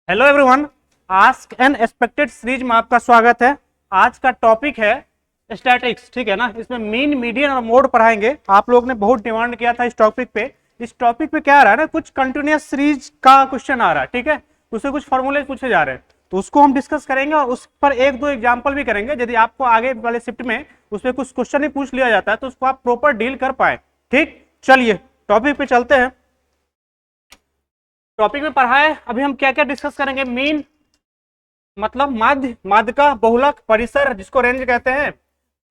Hello everyone, ask an expected series में आपका स्वागत है। आज का टॉपिक है स्टैटिक्स, ठीक है ना। इसमें मीन, मीडियन और मोड पढ़ाएंगे। आप लोग ने बहुत डिमांड किया था इस टॉपिक पे। इस टॉपिक पे क्या आ रहा है ना, कुछ कंटिन्यूअस सीरीज का क्वेश्चन आ रहा है, ठीक है। उससे कुछ फॉर्मूले पूछे जा रहे हैं, तो उसको हम डिस्कस करेंगे और उस पर एक दो एग्जाम्पल भी करेंगे। यदि आपको आगे वाले शिफ्ट में उस पर कुछ क्वेश्चन ही पूछ लिया जाता है तो उसको आप प्रॉपर डील कर पाए। ठीक, चलिए टॉपिक पे चलते हैं। टॉपिक में पढ़ा है, अभी हम क्या क्या डिस्कस करेंगे। मीन मतलब माध्य, माध्य का बहुलक, परिसर जिसको रेंज कहते हैं,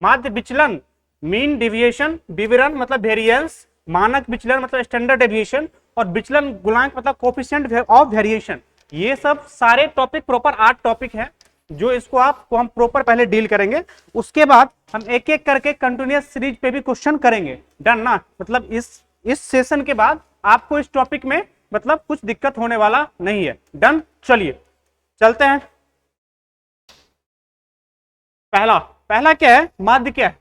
माध्य विचलन, मीन डिविएशन, विवरण मतलब वेरिएंस, मानक विचलन मतलब स्टैंडर्ड डेविएशन, और विचलन गुणांक मतलब कोफिशिएंट ऑफ वेरिएशन। ये सब सारे टॉपिक प्रॉपर 8 टॉपिक है जो इसको आपको हम प्रॉपर पहले डील करेंगे। उसके बाद हम एक एक करके कंटिन्यूअस सीरीज पे भी क्वेश्चन करेंगे। डन ना, मतलब इस सेशन के बाद आपको इस टॉपिक में मतलब कुछ दिक्कत होने वाला नहीं है। डन, चलिए चलते हैं। पहला पहला क्या है, माध्य क्या है,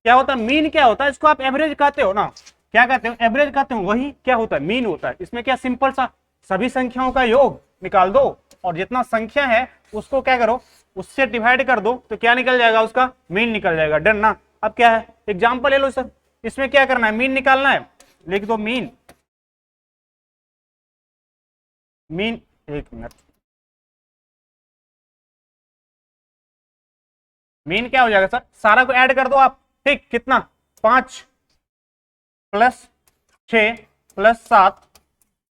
क्या होता है मीन, क्या होता है इसको आप एवरेज कहते हो ना, क्या कहते हो, एवरेज कहते हो। वही क्या होता है, मीन होता है। इसमें क्या सिंपल सा सभी संख्याओं का योग निकाल दो और जितना संख्या है उसको क्या करो, उससे डिवाइड कर दो, तो क्या निकल जाएगा, उसका मीन निकल जाएगा। डन ना। अब क्या है, एग्जाम्पल ले लो सर। इसमें क्या करना है, मीन निकालना है। लिख दो मीन, मीन, एक मिनट, मीन क्या हो जाएगा सर, सारा को ऐड कर दो आप। ठीक, कितना, 5 प्लस 6 प्लस 7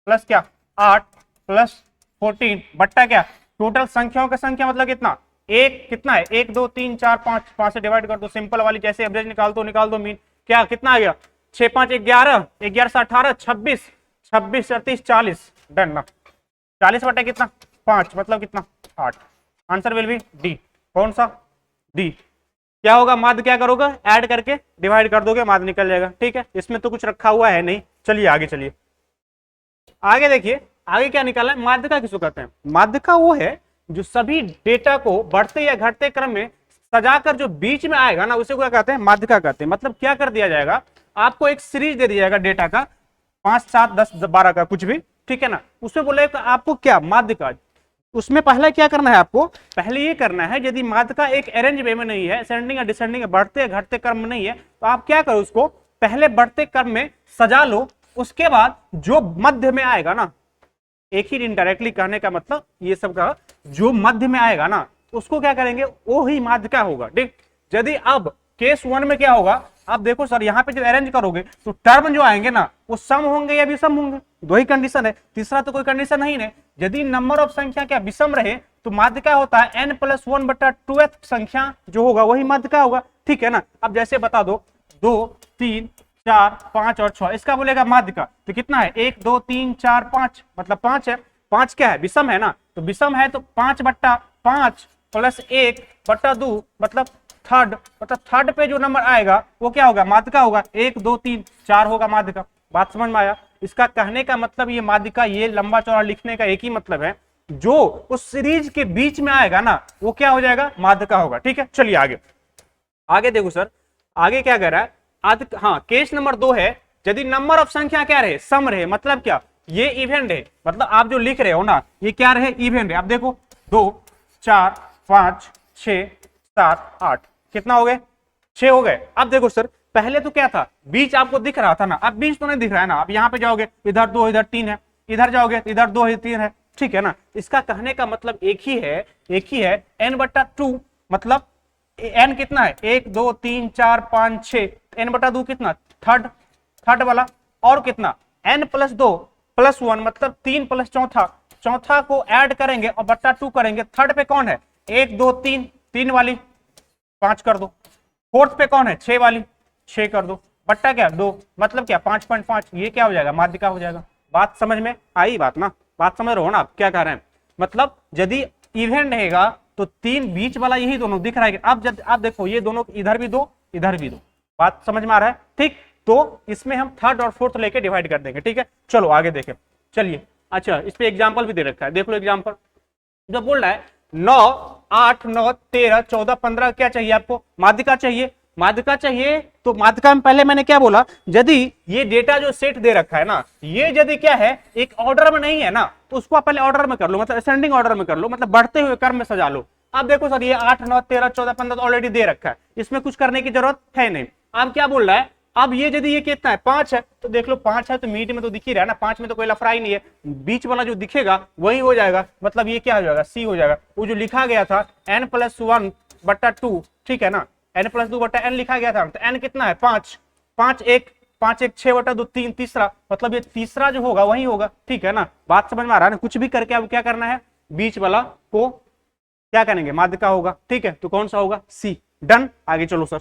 प्लस क्या 8 प्लस 14 बट्टा क्या टोटल संख्याओं का संख्या मतलब कितना, एक, कितना है 1 2 3 4 5, 5 से डिवाइड कर दो, सिंपल वाली जैसे एवरेज निकाल दो मीन। क्या कितना आ गया, 6 5 11, 11 से 18 26, 26 38 40। डन ना, 40 बटा कितना 5 मतलब कितना 8। Answer will be D. कौन सा, डी। क्या होगा, माध्य क्या करोगे, ऐड करके डिवाइड कर दोगे, माध्य निकल जाएगा। ठीक है, इसमें तो कुछ रखा हुआ है नहीं। चलिए आगे चलिए, आगे देखिए, आगे क्या निकाला है। माध्य का किसको कहते हैं, माध्य का वो है जो सभी डेटा को बढ़ते या घटते क्रम में सजाकर जो बीच में आएगा ना, उसे क्या कहते हैं, माध्य का कहते हैं। मतलब क्या कर दिया जाएगा, आपको एक सीरीज दे दिया जाएगा डेटा का, 5 7 10 12 का कुछ भी, ठीक है ना। उसमें बोले आपको क्या, माध्य का। उसमें पहले क्या करना है आपको, पहले ये करना है, यदि माध्य का एक अरेंज वे में नहीं है, असेंडिंग या डिसेंडिंग, बढ़ते या घटते क्रम में नहीं है, तो आप क्या करो, उसको पहले बढ़ते क्रम में सजा लो। उसके बाद जो मध्य में आएगा ना, एक ही इनडायरेक्टली कहने का मतलब ये सब का, जो मध्य में आएगा ना उसको क्या करेंगे, वो ही माध्य का होगा। ठीक, यदि अब केस 1 में क्या होगा, आप देखो सर, यहाँ पे जब अरेंज करोगे तो टर्म जो आएंगे ना वो सम होंगे या विषम होंगे, दो ही कंडीशन है, तीसरा तो कोई कंडीशन नहीं है। यदि नंबर ऑफ संख्या क्या विषम रहे तो माध्य का होता है n+1 बटा 2th संख्या जो होगा वही माध्य का होगा। ठीक है ना। अब जैसे बता दो 2 3 4 5 और 6, इसका बोलेगा माध्य का, तो कितना है 1 2 3 4 5 मतलब 5 है। 5 क्या है, विषम है ना, तो विषम है तो 5 बट्टा 5 प्लस 1 बट्टा 2 मतलब थर्ड, मतलब थर्ड पे जो नंबर आएगा वो क्या होगा, माध्य का होगा। 1 2 3 4 होगा माध्य का। बात समझ में आया। इसका कहने का मतलब ये माध्य का, ये लंबा चौड़ा लिखने का एक ही मतलब है, जो उस सीरीज के बीच में आएगा ना वो क्या हो जाएगा, माध्य का होगा। ठीक है, चलिए आगे, आगे देखो सर, आगे क्या कह रहा है। हाँ, केस नंबर 2 है, यदि नंबर ऑफ संख्या क्या रहे, सम रहे, मतलब क्या, ये इवेंट है, मतलब आप जो लिख रहे हो ना ये क्या रहे, इवेंट है। अब देखो 2 4 5 6 7 8, कितना हो गए, 6 हो गए। अब देखो सर, पहले तो क्या था, बीच आपको दिख रहा था ना, अब बीच तो नहीं दिख रहा है ना। अब यहाँ पे जाओगे, इधर 2 इधर 3 है, इधर जाओगे इधर 2 इधर 3 है। ठीक है ना। इसका कहने का मतलब एक ही है, n/2 मतलब n कितना है, 1 2 3 4 5 6, n/2 कितना, थर्ड वाला, और कितना n+2 + 1 मतलब 3 प्लस चौथा को ऐड करेंगे और बट्टा 2 करेंगे। थर्ड पे कौन है, 1 2 3 वाली 5 कर दो। फोर्थ पे कौन है, 6 वाली 6 कर दो, बट्टा क्या 2 मतलब क्या 5.5, ये क्या हो जाएगा, माध्य का हो जाएगा। बात समझ में आई, बात ना, बात समझ रहे हो ना आप क्या कह रहे हैं। मतलब यदि इवेंट रहेगा तो 3 बीच वाला यही दोनों दिख रहा है। अब जब आप देखो ये दोनों इधर भी 2 इधर भी 2, बात समझ में आ रहा है। ठीक, तो इसमें हम थर्ड और फोर्थ लेके डिवाइड कर देंगे। ठीक है, चलो आगे देखें। चलिए, अच्छा इस पे एग्जाम्पल भी दे रखा है, देख लो एग्जाम्पल। जो बोल रहा है 9 8 9 13 14 15 क्या चाहिए आपको, माध्यिका चाहिए। माध्यिका चाहिए तो माध्यिका में पहले मैंने क्या बोला, यदि ये डेटा जो सेट दे रखा है ना, ये यदि क्या है एक ऑर्डर में नहीं है ना, तो उसको आप पहले ऑर्डर में कर लो, मतलब असेंडिंग ऑर्डर में कर लो, मतलब बढ़ते हुए क्रम में सजा लो। अब देखो सर ये 8 9 13 14 15 ऑलरेडी दे रखा है, इसमें कुछ करने की जरूरत है नहीं। अब क्या बोल रहा है, अब ये यदि ये कितना है 5 है, तो देख लो 5 है तो मीट में तो दिख ही रहा है ना, 5 में तो कोई लफड़ा ही नहीं है, बीच वाला जो दिखेगा वही हो जाएगा, मतलब ये क्या हो जाएगा सी हो जाएगा। वो जो लिखा गया था n+1/2, ठीक है ना, n+2/n लिखा गया था, तो n कितना है 5, 5 1 6/2 3, तीसरा, मतलब ये तीसरा जो होगा वही होगा, ठीक है ना। बात समझ में आ रहा है ना। कुछ भी करके अब क्या करना है, बीच वाला को क्या करेंगे माध्यिका होगा, ठीक है, तो कौन सा होगा सी। डन, आगे चलो सर।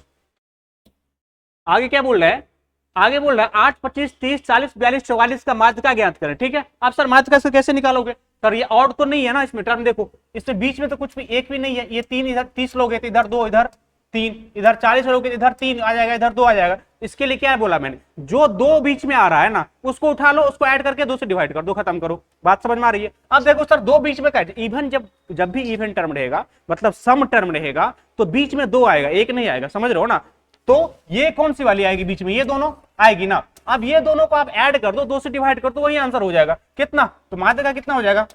आगे क्या बोल रहा है, आगे बोल रहा है 8 25 30 40 42 44 का माध्यिका ज्ञात करें, ठीक है। अब सर माध्यिका से कैसे निकालोगे सर, ये ऑड तो नहीं है ना इसमें टर्म, देखो इसमें बीच में तो कुछ भी एक भी नहीं है, ये 3 इधर 30 लोग हैं तो इधर 2 इधर 3, इधर 40 लोग इधर 3 आ जाएगा, इधर 2 आ जाएगा। इसके लिए क्या है बोला मैंने, जो 2 बीच में आ रहा है ना उसको उठा लो, उसको ऐड करके 2 से डिवाइड कर दो, खत्म करो। बात समझ में आ रही है। अब देखो सर 2 बीच में क्या है, इवन जब भी इवन टर्म रहेगा, मतलब सम टर्म रहेगा, तो बीच में 2 आएगा, एक नहीं आएगा, समझ रहे हो ना। तो ये कौन सी वाली आएगी बीच में, ये दोनों आएगी ना। अब ये दोनों को आप ऐड कर दो, 2 से डिवाइड कर दो, वही आंसर हो जाएगा कितना, तो माध्यिका कितना हो जाएगा,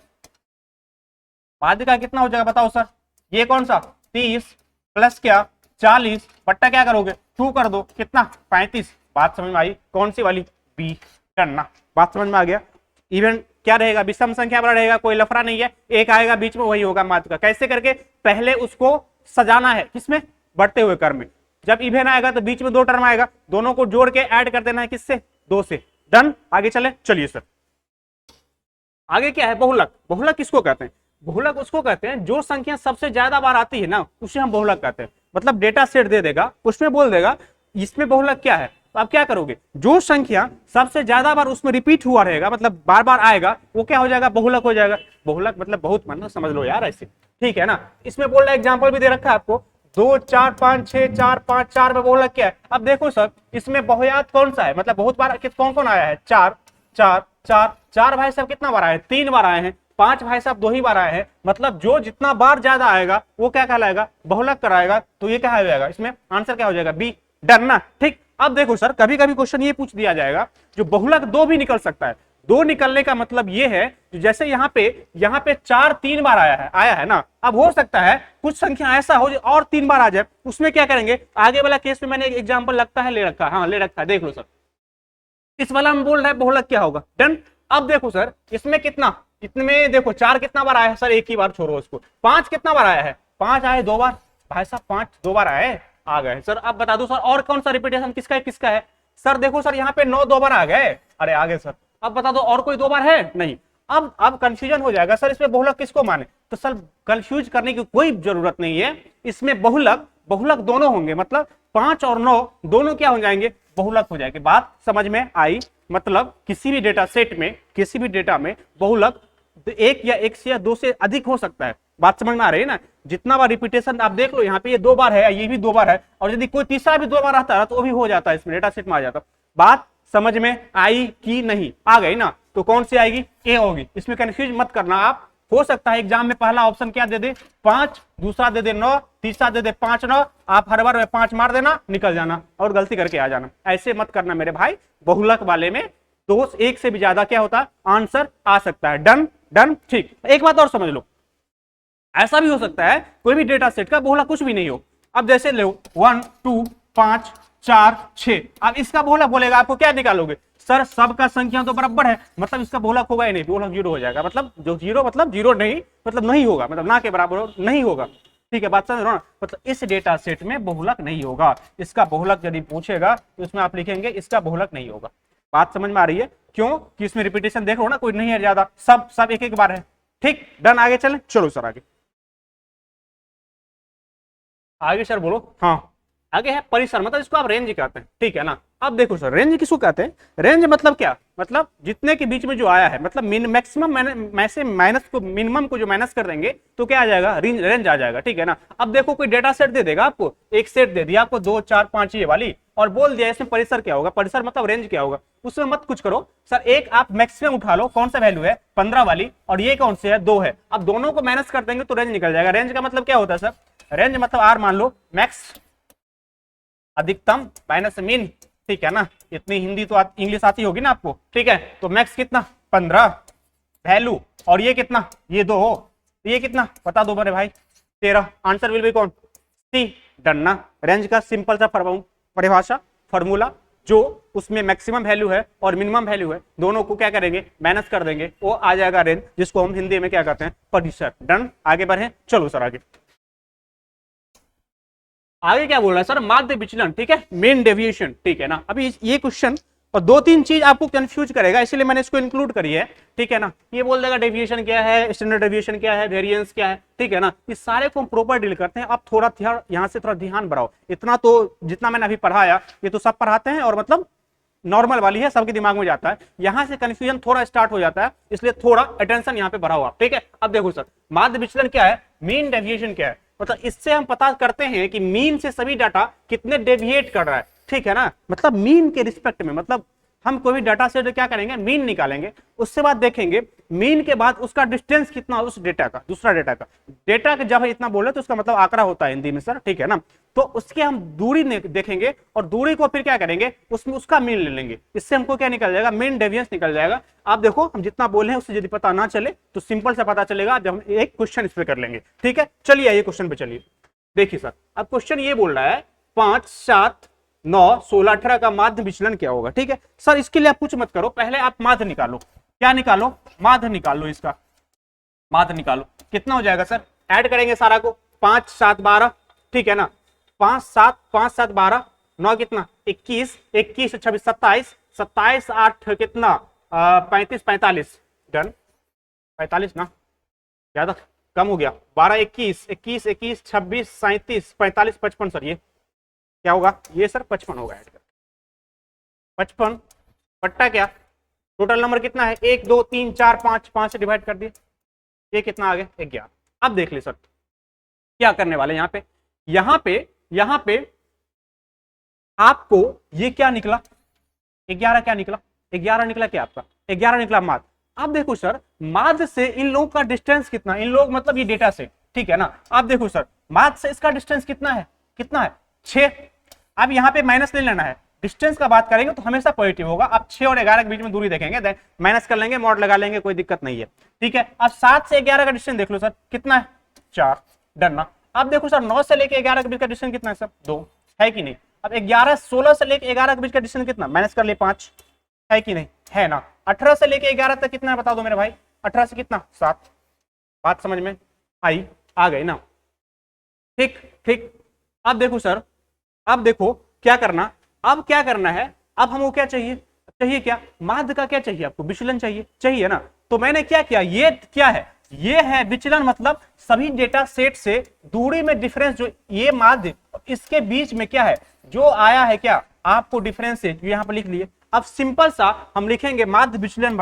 माध्यिका कितना हो जाएगा बताओ सर, ये कौन सा 30 प्लस क्या 40 बट्टा क्या करोगे 2 कर दो, कितना 35। बात समझ में आई, कौन सी वाली बी करना। बात समझ में आ गया। इवन क्या रहेगा, विषम संख्या वाला रहेगा, कोई लफड़ा नहीं है, एक आएगा बीच में वही होगा माध्यिका। कैसे करके, पहले उसको सजाना है किसमें, बढ़ते हुए क्रम में। जब इवन आएगा तो बीच में 2 टर्म आएगा, दोनों को जोड़ के ऐड कर देना है किससे, 2 से। डन, आगे चले, चलिए सर। आगे क्या है, बहुलक। बहुलक किसको कहते हैं, बहुलक उसको कहते हैं जो संख्या सबसे ज्यादा बार आती है ना, उसे हम बहुलक कहते हैं। मतलब डेटा सेट दे देगा, उसमें बोल देगा इसमें बहुलक क्या है, तो आप क्या करोगे, जो संख्या सबसे ज्यादा बार उसमें रिपीट हुआ रहेगा, मतलब बार बार आएगा, वो क्या हो जाएगा, बहुलक हो जाएगा। बहुलक मतलब बहुत, मतलब समझ लो यार ऐसे, ठीक है ना। इसमें बोल रहा है, एग्जाम्पल भी दे रखा है आपको, 2 4 5 6 4 5 4 में बहुलक क्या है। अब देखो सर इसमें बहुयात कौन सा है, मतलब बहुत बार कौन कौन आया है, 4 4 4 4 भाई साहब कितना बार आए हैं, 3 बार आए हैं। 5 भाई साहब 2 ही बार आए हैं, मतलब जो जितना बार ज्यादा आएगा वो क्या कहलाएगा, बहुलक कराएगा। तो ये क्या हो जाएगा, इसमें आंसर क्या हो जाएगा, बी। डन ना, ठीक। अब देखो सर कभी कभी क्वेश्चन ये पूछ दिया जाएगा, जो बहुलक 2 भी निकल सकता है। 2 निकलने का मतलब ये है, जैसे यहाँ पे 4 3 बार आया है ना। अब हो सकता है कुछ संख्या ऐसा हो और 3 बार आ जाए, उसमें क्या करेंगे, आगे वाला केस में मैंने एक एग्जाम्पल लगता है ले रखा है, हाँ ले रखा है, देख लो सर। इस वाला हम बोल रहे हैं बहुलक क्या होगा। डन। अब देखो सर इसमें कितना, इतने देखो 4 कितना बार आया है सर, एक ही बार छोड़ो उसको। 5 कितना बार आया है, 5 आए 2 बार, भाई साहब 5 2 बार आए, आ गए सर। अब बता दो सर और कौन सा रिपीटेशन किसका है, किसका है सर। देखो सर यहाँ पे 9 2 बार आ गए, अरे आ गए सर। अब बता दो और कोई 2 बार है, नहीं। अब कंफ्यूजन हो जाएगा सर इसमें बहुलक किसको माने, तो सर कंफ्यूज करने की कोई जरूरत नहीं है। इसमें बहुलक दोनों होंगे, मतलब 5 और 9 दोनों क्या हो जाएंगे, बहुलक हो जाएंगे। बात समझ में आई, मतलब किसी भी डेटा सेट में, किसी भी डेटा में बहुलक 1 या 1 से या 2 से अधिक हो सकता है। बात समझ में आ रही है ना। जितना बार रिपीटेशन आप देख लो, यहाँ पे ये 2 बार है, ये भी 2 बार है, और यदि कोई तीसरा भी 2 बार आता है तो वो भी हो जाता है, इसमें डेटा सेट में आ जाता। बात समझ में आई कि नहीं, आ गई ना। तो कौन सी आएगी, ए होगी, इसमें कंफ्यूज मत करना आप। हो सकता है एग्जाम में पहला ऑप्शन क्या दे दे 5, दूसरा दे दे 9, तीसरा दे दे 5 9, आप हर बार में 5 मार देना, निकल जाना और गलती करके आ जाना। ऐसे मत करना मेरे भाई, बहुलक वाले में 2 1 से भी ज्यादा क्या होता है, आंसर आ सकता है। डन डन, ठीक। एक बात और समझ लो, ऐसा भी हो सकता है कोई भी डेटा सेट का बहुलक कुछ भी नहीं हो। अब जैसे लो 1 2 5 4 6, अब इसका बहुलक बोलेगा, आपको क्या निकालोगे सर, सबका संख्या तो बराबर है, मतलब इसका बहुलक होगा ही नहीं, बहुलक 0 हो जाएगा। मतलब जो 0 मतलब 0 नहीं, मतलब नहीं होगा, मतलब ना के बराबर नहीं होगा, ठीक है। बात समझ रहे हो ना। मतलब इस डेटा सेट में बहुलक नहीं होगा, इसका बहुलक यदि पूछेगा तो इसमें आप लिखेंगे इसका बहुलक नहीं होगा। बात समझ में आ रही है, क्यों कि इसमें रिपीटेशन देख लो ना, कोई नहीं है ज्यादा, सब एक एक बार है, ठीक। डन, आगे चले, चलो सर आगे। आगे सर बोलो, हाँ आगे है परिसर, मतलब इसको आप रेंज कहते हैं, ठीक है ना। अब देखो सर रेंज किसको कहते हैं, रेंज मतलब क्या, मतलब जितने के बीच में जो आया है, मतलब मैक्सिमम माइनस को मिनिमम को जो माइनस कर देंगे तो क्या आ जाएगा, रेंज आ जाएगा, ठीक है ना। अब देखो कोई डेटा सेट दे देगा आपको, एक सेट दे दिया आपको 2 4 5 ये वाली, और बोल दिया इसमें परिसर क्या होगा, परिसर मतलब रेंज क्या होगा, उसमें मत कुछ करो सर। एक आप मैक्सिमम उठा लो, कौन सा वैल्यू है 15 वाली, और ये कौन से है 2 है। अब दोनों को माइनस कर देंगे तो रेंज निकल जाएगा। रेंज का मतलब क्या होता है सर, रेंज मतलब आर मान लो, मैक्स अधिकतम माइनस मीन, ठीक है ना। इतनी हिंदी तो इंग्लिश आती होगी ना आपको, ठीक है। तो मैक्स कितना 15 वैल्यू, और ये कितना, ये 2 हो, ये कितना बता दो मेरे भाई 13। आंसर विल बी कौन, सी, डन ना। रेंज का सिंपल सा परिभाषा फॉर्मूला, जो उसमें मैक्सिमम वैल्यू है और मिनिमम वैल्यू है, दोनों को क्या करेंगे माइनस कर देंगे, वो आ जाएगा रेंज, जिसको हम हिंदी में क्या कहते हैं प्रतिशत। डन, आगे बढ़े, चलो सर आगे। आगे क्या बोल रहा है सर, माध्य विचलन, ठीक है, मेन डेविएशन, ठीक है ना। अभी ये क्वेश्चन और 2-3 चीज आपको कंफ्यूज करेगा, इसलिए मैंने इसको इंक्लूड करी है, ठीक है ना। ये बोल देगा डेविएशन क्या है, स्टैंडर्ड डेविएशन क्या है, वेरिएंस क्या है, ठीक है ना। इस सारे को हम प्रॉपर डील करते हैं। आप थोड़ा यहाँ से थोड़ा ध्यान बढ़ाओ, इतना तो जितना मैंने अभी पढ़ाया ये तो सब पढ़ाते हैं, और मतलब नॉर्मल वाली है, सबके दिमाग में जाता है। यहां से कंफ्यूजन थोड़ा स्टार्ट हो जाता है, इसलिए थोड़ा अटेंशन यहाँ पे बढ़ाओ आप, ठीक है। अब देखो सर, माध्य विचलन क्या है, मीन डेविएशन क्या है, मतलब इससे हम पता करते हैं कि मीन से सभी डाटा कितने डेविएट कर रहा है, ठीक है ना। मतलब मीन के रिस्पेक्ट में, मतलब हम कोई भी डाटा से क्या करेंगे, मीन निकालेंगे, उसके बाद देखेंगे मीन के बाद उसका डिस्टेंस कितना उस डेटा का, दूसरा डेटा का। डेटा का जब इतना बोले तो उसका मतलब आंकड़ा होता है हिंदी में सर, ठीक है ना। तो उसके हम दूरी देखेंगे और दूरी को फिर क्या करेंगे, उसमें उसका मीन ले लेंगे, इससे हमको क्या निकल जाएगा, मीन डेविएंस निकल जाएगा। आप देखो हम जितना बोले हैं उससे यदि पता ना चले तो सिंपल से पता चलेगा जब हम एक क्वेश्चन इस पे कर लेंगे, ठीक है। चलिए आइए क्वेश्चन पे चलिए। देखिए सर, अब क्वेश्चन ये बोल रहा है 5, 7, 9, 16, 18 का माध्य विचलन क्या होगा, ठीक है। सर इसके लिए आप कुछ मत करो, पहले आप माध्य निकालो। क्या निकालो, माध्य निकालो, इसका माध्य निकालो। कितना हो जाएगा सर, ऐड करेंगे सारा को, 5, 7, 12, ठीक है ना। 5, 7, 5, 7, 12, 9 कितना 21, 21, 26, 27, 27, 8 कितना 35, 45, डन। 45 ना, ज्यादा कम हो गया, 12, 21, 21, 21, 26, 37, 45, 55 सर, ये क्या होगा, ये सर 55 होगा। ऐड कर 55 बट्टा क्या, टोटल नंबर कितना है 1, 2, 3, 4, 5, 5 से डिवाइड कर दिए, ये कितना आ गया 11। अब देख ले सर क्या करने वाले यहाँ पे आपको ये क्या निकला, 11 क्या निकला, 11 निकला क्या आपका, 11 निकला माध्य। अब देखो सर, माध्य से इन लोगों का डिस्टेंस कितना, इन लोग मतलब ये डेटा से, ठीक है ना। आप देखो सर, माध्य से इसका डिस्टेंस कितना है, 6। अब यहाँ पे माइनस नहीं लेना है, डिस्टेंस का बात करेंगे तो हमेशा पॉजिटिव होगा। आप 6 और 11 के बीच में दूरी देखेंगे, देन माइनस कर लेंगे, मॉड लगा लेंगे, कोई दिक्कत नहीं है, ठीक है। अब 7 से 11 का डिस्टेंस देख लो सर, कितना है 4, डन ना। अब देखो सर 9 से लेके 11 के बीच का डिस्टेंस कितना है सर, 2 है कि नहीं। अब 11, 16 से लेके 11 के बीच का डिस्टेंस कितना, माइनस कर ले 5, है कि नहीं, है ना। 18 से लेके 11 तक कितना है बता दो मेरे भाई, 18 से कितना 7, बात समझ में आई, आ गई ना, ठीक ठीक। अब देखो सर, अब देखो क्या करना, अब क्या करना है, अब हमको क्या चाहिए, क्या माध्य का क्या चाहिए आपको, विचलन चाहिए ना। तो मैंने क्या किया, ये क्या है, ये है विचलन, मतलब सभी डेटा सेट से दूरी में डिफरेंस, जो ये माध्य इसके बीच में क्या है जो आया है, क्या आपको डिफरेंस है, यहां पर लिख लिए। अब सिंपल सा हम लिखेंगे माध्य विचलन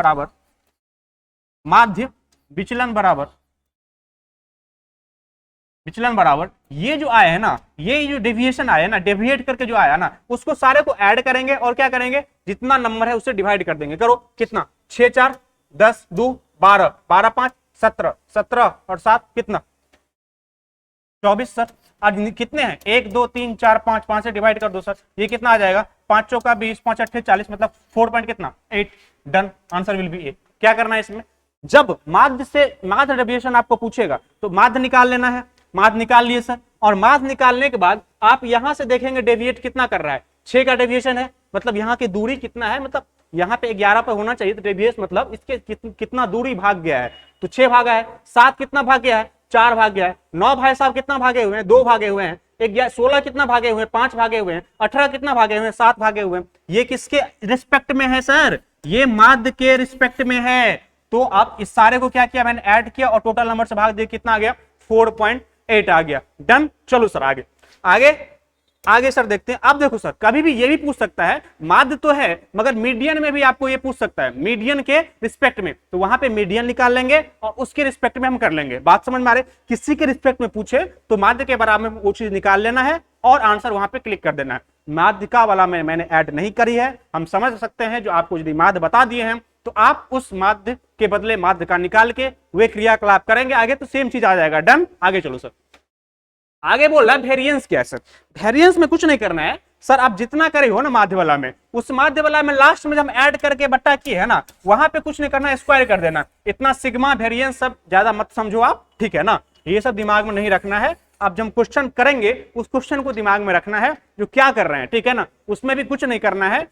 बराबर ये जो आया है ना, ये जो डेविएशन आया है ना, डेविएट करके जो आया ना, उसको सारे को ऐड करेंगे और क्या करेंगे, जितना नंबर है उससे डिवाइड कर देंगे। करो कितना, 6, 4, 10, 2, 12, 12, 5, 17, 17 और 7 कितना 24 सर। आज कितने हैं, 1, 2, 3, 4, 5, 5 से डिवाइड कर दो सर, ये कितना आ जाएगा, 5 चौका 20, 5 अट्ठे 40, मतलब 4 पॉइंट कितना 8, डन। आंसर विल बी ए। क्या करना है इसमें, जब माध्य डेविएशन आपको पूछेगा तो माध्य निकाल लेना है, माध्य निकाल लिए सर, और माध्य निकालने के बाद आप यहां से देखेंगे डेविएट कितना कर रहा है, 6 का डेविएशन है, मतलब यहाँ की दूरी कितना है, मतलब यहाँ पे 11 पे होना चाहिए, तो डेविएट मतलब इसके कितना दूरी भाग गया है, तो 6 भागा है। 7 कितना भाग गया है, 4 भाग गया है। 9 भाई साहब कितना भागे हुए हैं, 2 भागे हुए हैं। 16 कितना भागे हुए हैं, 5 भागे हुए हैं। 18 कितना भागे हुए हैं, 7 भागे हुए हैं। ये किसके रिस्पेक्ट में है सर, ये माध्य के रिस्पेक्ट में है। तो आप इस सारे को क्या किया, मैंने ऐड किया और टोटल नंबर से भाग दिया, कितना आ गया 4.8 आ गया, डन। चलो सर आगे आगे सर देखते हैं। अब देखो सर, कभी भी ये भी पूछ सकता है, माध्य तो है मगर मीडियन में भी आपको ये पूछ सकता है, मीडियन के रिस्पेक्ट में, तो वहां पे मीडियन निकाल लेंगे और उसके रिस्पेक्ट में हम कर लेंगे। बात समझ में आ रही, किसी के रिस्पेक्ट में पूछे तो माध्य के बराबर में वो चीज निकाल लेना है और आंसर वहां पे क्लिक कर देना है। माध्य का वाला मैंने ऐड नहीं करी है, हम समझ सकते हैं जो आपको यदि माध्य बता दिए हैं तो आप उस माध्य के बदले माध्य का निकाल के वे क्रियाकलाप करेंगे आगे, तो सेम चीज आ जाएगा, डन। आगे चलो सर, आगे बोल रहा है वेरिएंस क्या है सर। वेरिएंस में कुछ नहीं करना है, सर आप जितना करे हो ना माध्य वाला में, उस माध्य वाला में लास्ट में जब हम ऐड करके बट्टा किए है ना, वहां पे कुछ नहीं करना, स्क्वायर कर देना। इतना सिग्मा वेरिएंस सब ज्यादा मत समझो आप, ठीक है ना, ये सब दिमाग में नहीं रखना है। अब जब हम क्वेश्चन करेंगे उस क्वेश्चन को दिमाग में रखना है जो क्या कर रहे हैं, ठीक है ना, उसमें भी कुछ नहीं करना है।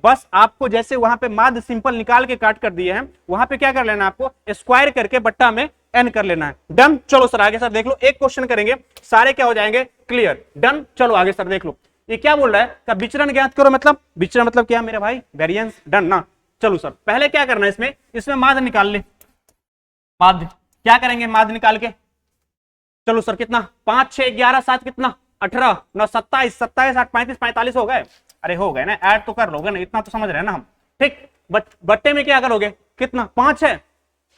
बस आपको जैसे वहां पे माध्य सिंपल निकाल के काट कर दिए हैं, वहां पे क्या कर लेना है, आपको स्क्वायर करके बट्टा में एन कर लेना है। डन। चलो सर आगे सर देख लो, एक क्वेश्चन करेंगे सारे क्या हो जाएंगे क्लियर। डन। चलो आगे सर देख लो, ये क्या बोल रहा है कि विचरण ज्ञात करो, मतलब विचरण मतलब क्या मेरे भाई, वेरिएंस। डन ना। चलो सर पहले क्या करना है, इसमें माध्य निकाल ले। माध्य क्या करेंगे, माध्य निकाल के, चलो सर कितना, 5 6 11 7 कितना 18 9 27 27 8 35 45 हो गए। अरे हो गए ना, ऐड तो कर लोगे ना, इतना तो समझ रहे हैं ना हम, ठीक। बट्टे में क्या करोगे, कितना 5 है,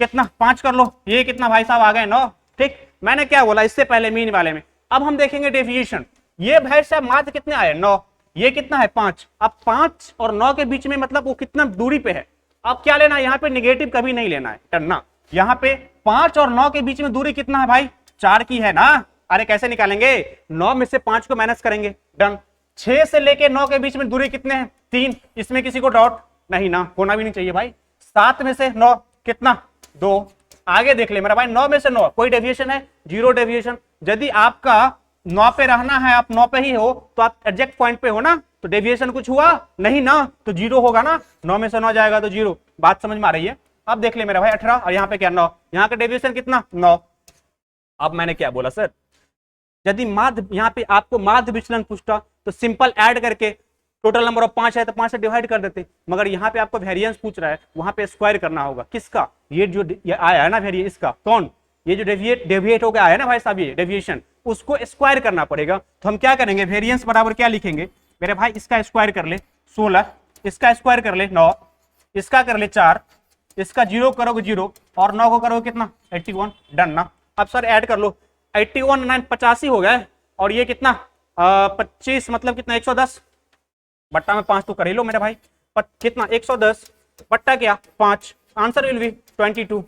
कितना 5 कर लो, ये कितना भाई साहब आ गए 9, ठीक। मैंने क्या बोला इससे पहले मीन वाले में। अब हम देखेंगे डेविएशन, ये भाई साहब माध्य कितने आए 9, ये कितना है 5। अब 5 और 9 के बीच में मतलब वो कितना दूरी पे है, अब क्या लेना है, यहाँ पे निगेटिव कभी नहीं लेना है, टन्ना। यहाँ पे 5 और 9 के बीच में दूरी कितना है भाई, 4 की है ना। अरे कैसे निकालेंगे, 9 में से 5 को माइनस करेंगे। डन। 6 से लेके 9 के बीच में दूरी कितने हैं, 3, इसमें किसी को डाउट नहीं ना, होना भी नहीं चाहिए भाई। 7 में से 9 कितना 2, आगे देख ले मेरा भाई, 9 में से 9 कोई डेविएशन है, 0 डेविएशन। यदि आपका 9 पे रहना है, आप 9 पे ही हो, तो आप एग्जैक्ट पॉइंट पे हो ना, तो डेविएशन कुछ हुआ नहीं ना, तो 0 होगा ना, 9 में से 9 जाएगा तो 0। बात समझ में आ रही है। अब देख ले मेरा भाई 18 और यहाँ पे क्या 9, यहाँ का डेविएशन कितना 9। अब मैंने क्या बोला सर, यदि माध्य यहाँ पे आपको माध्य विचलन पूछता तो सिंपल ऐड करके, टोटल नंबर ऑफ 5 है तो 5 से डिवाइड कर देते, मगर यहाँ पे आपको वेरिएंस पूछ रहा है, वहां पे स्क्वायर करना होगा। किसका, ये जो ये आया है ना वेरिएंस, इसका कौन, ये जो डेविएट हो गया आया ना भाई साहब, ये डेविएशन, उसको स्क्वायर करना पड़ेगा। तो हम क्या करेंगे, वेरिएंस बराबर क्या लिखेंगे मेरे भाई, इसका स्क्वायर कर ले 16, इसका स्क्वायर कर ले 9, इसका कर ले 4, इसका 0 करोगे 0 और 9 को करोगे कितना 81। डन ना। अब सर ऐड कर लो, 81 9 85 हो गए, और ये कितना 25 मतलब कितना 110, बट्टा में 5 तो कर ही लो मेरे भाई, कितना 110 बट्टा क्या 5, answer will be 22।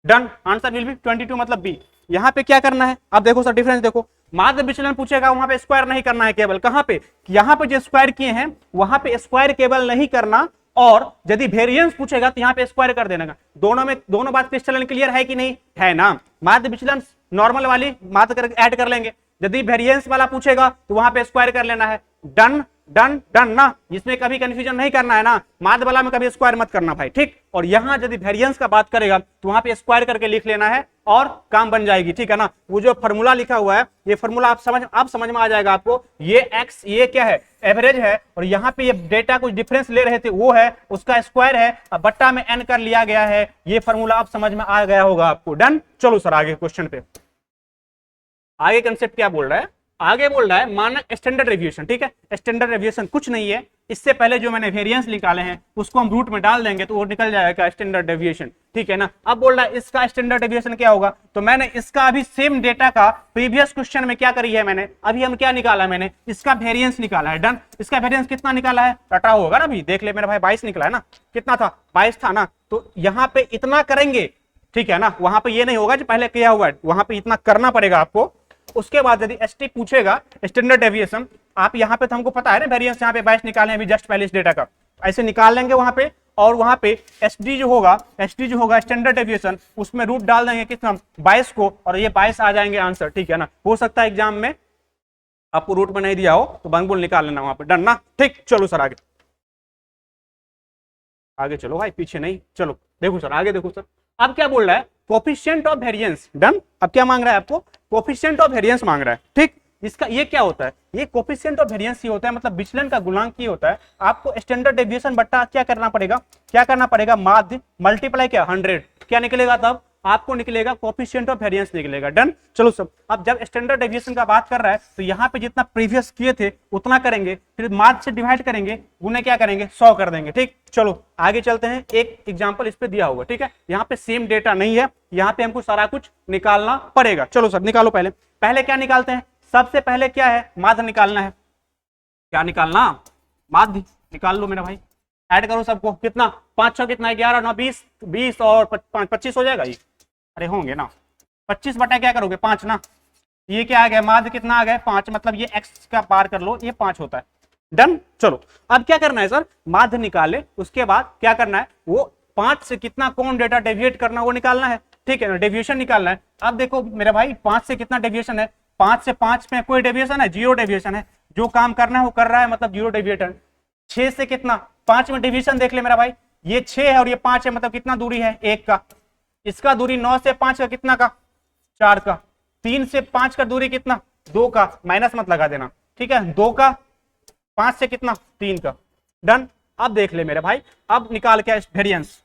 Done. Answer will be 22 मतलब बी। यहाँ पे क्या करना है, अब देखो सर डिफरेंस देखो, माध्य विचलन पूछेगा वहां पे स्क्वायर नहीं करना है केवल, कहां पे, यहाँ पे जो स्क्वायर किए हैं वहां पे स्क्वायर केवल नहीं करना, और यदि वेरिएंस पूछेगा तो यहाँ पे स्क्वायर कर देना। दोनों में दोनों बात क्रिस्टलन क्लियर है कि नहीं, है ना। माध्य विचलन नॉर्मल वाली माध्य कर ऐड कर लेंगे, यदि वेरिएंस वाला पूछेगा तो वहां पे स्क्वायर कर लेना है। डन डन डन ना, इसमें कभी कंफ्यूजन नहीं करना है ना, माध्य वाला में कभी स्क्वायर मत करना भाई, ठीक। और यहाँ यदि वेरिएंस का बात करेगा तो वहां पे स्क्वायर करके लिख लेना है और काम बन जाएगी, ठीक है ना। वो जो फॉर्मूला लिखा हुआ है, ये फॉर्मूला आप समझ में आ जाएगा आपको, ये एक्स ये क्या है एवरेज है, और यहाँ पे ये डेटा कुछ डिफरेंस ले रहे थे वो है, उसका स्क्वायर है, अब बट्टा में एन कर लिया गया है, ये फॉर्मूला आप समझ में आ गया होगा आपको। डन। चलो सर आगे क्वेश्चन पे, आगे कंसेप्ट क्या बोल रहा है, आगे बोल रहा है मानक स्टैंडर्ड डेविएशन, ठीक है। स्टैंडर्ड डेविएशन कुछ नहीं है, इससे पहले जो मैंने वेरिएंस निकाले हैं उसको हम रूट में डाल देंगे तो वो निकल जाएगा स्टैंडर्ड डेविएशन, ठीक है ना। अब बोल रहा है इसका स्टैंडर्ड डेविएशन क्या होगा, तो मैंने इसका अभी सेम डेटा का प्रीवियस क्वेश्चन में क्या करी है मैंने, अभी हम क्या निकाला, मैंने इसका वेरिएंस निकाला है। डन। इसका वेरिएंस कितना निकाला है, रटा होगा ना, अभी देख ले मेरा भाई 22 निकला है ना, कितना था 22 था ना, तो यहाँ पे इतना करेंगे, ठीक है ना। वहां पे ये नहीं होगा जो पहले किया हुआ है, वहां पे इतना करना पड़ेगा आपको। उसके बाद यदि एसटी पूछेगा स्टैंडर्ड डेविएशन, आप यहाँ पे तो हमको पता है ना वेरिएंस यहाँ पे 22 निकाले अभी जस्ट पहले इस डेटा का, ऐसे निकाल लेंगे वहां पे, और वहां पे एसडी जो होगा स्टैंडर्ड डेविएशन, उसमें रूट डाल देंगे कितना 22 को, और ये 22 आ जाएंगे आंसर, ठीक है ना। हो सकता है एग्जाम में आपको रूट में नहीं दिया हो तो बंगबुल निकाल लेना वहां पे। डन ना, ठीक। चलो सर आगे, आगे चलो भाई, पीछे नहीं, चलो देखो सर आगे देखो सर। अब क्या बोल रहा है, कोफिशिएंट ऑफ वेरिएंस। डन। अब क्या मांग रहा है आपको, कोफिशिएंट ऑफ वेरिएंस मांग रहा है, ठीक। इसका ये क्या होता है, ये कोफिशिएंट ऑफ वेरिएंस ही होता है, मतलब विचलन का गुणांक ही होता है। आपको स्टैंडर्ड डेविएशन बट्टा क्या करना पड़ेगा, माध्य मल्टीप्लाई क्या 100, क्या निकलेगा तब आपको निकलेगा कोफिशिएंट ऑफ वेरिएंस निकलेगा। डन। चलो सब, अब जब स्टैंडर्ड डेविएशन का बात कर रहा है तो यहाँ पे जितना प्रीवियस किए थे उतना करेंगे, फिर माध्य से डिवाइड करेंगे, गुने क्या करेंगे 100 कर देंगे, ठीक। चलो आगे चलते हैं, एक एग्जांपल इस पे दिया हुआ, ठीक है। यहाँ पे सेम डेटा नहीं है, यहाँ पे हमको सारा कुछ निकालना पड़ेगा। चलो सर निकालो, पहले क्या निकालते हैं, सबसे पहले क्या है माध्य निकालना है, क्या निकालना, माध्य निकाल लो मेरा भाई, ऐड करो सबको, कितना 5 6 कितना 11 9 20 20 और 25 हो जाएगा ये, अरे होंगे ना 25 बटा क्या करोगे 5 ना, ये क्या आ गया, माध्य कितना आ गया 5, मतलब ये x का पार कर लो, ये 5 होता है। डन। चलो अब क्या करना है सर, माध्य निकाले, उसके बाद क्या करना है, वो 5 से कितना कौन डेटा डेविएट करना वो निकालना है, ठीक है ना, डेविएशन निकालना है। अब देखो मेरे भाई 5 से कितना डेविएशन है, 5 से 5 में कोई डेविएशन है, 0 डेविएशन है, जो काम करना है वो कर रहा है, मतलब 0 डेविएशन। 6 से कितना, 5 में डेविएशन देख ले मेरा भाई, ये 6 है और ये 5 है, मतलब कितना दूरी है 1 का। इसका दूरी 9 से 5 का कितना का, 4 का। 3 से 5 का दूरी कितना, 2 का, माइनस मत लगा देना, ठीक है, 2 का। 5 से कितना, 3 का। डन। अब देख ले मेरे भाई, अब निकाल क्या वेरिएंस,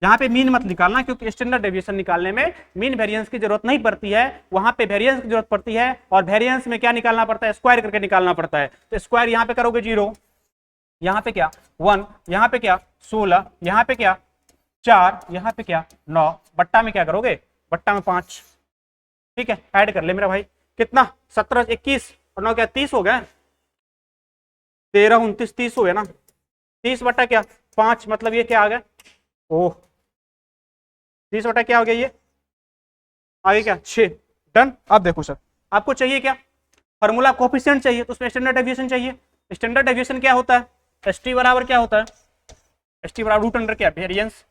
यहाँ पे मीन मत निकालना, क्योंकि स्टैंडर्ड डेविएशन निकालने में मीन वेरिएंस की जरूरत नहीं पड़ती है, वहां पे वेरिएंस की जरूरत पड़ती है, और वेरिएंस में क्या निकालना पड़ता है, स्क्वायर करके निकालना पड़ता है। तो स्क्वायर यहाँ पे करोगे 0, यहाँ पे क्या 1, यहाँ पे क्या 16, यहाँ पे क्या 4, यहाँ पे क्या 9, बट्टा में क्या करोगे, बट्टा में 5, ठीक है। ऐड कर ले मेरा भाई, कितना 17 21 और 9 क्या 30 हो गया, 13 29 30 हो गया ना, 30 बट्टा क्या 5, मतलब ये क्या आ गया, ओह 30 बटा क्या हो गया, ये आगे क्या 6। डन। अब देखो सर, आपको चाहिए क्या, फॉर्मूला कोफिशिएंट चाहिए, तो उसमें स्टैंडर्ड डेविएशन चाहिए। स्टैंडर्ड डेविएशन क्या होता है, एसटी बराबर क्या होता है, एसटी बराबर रूट अंडर क्या, वेरिएंस,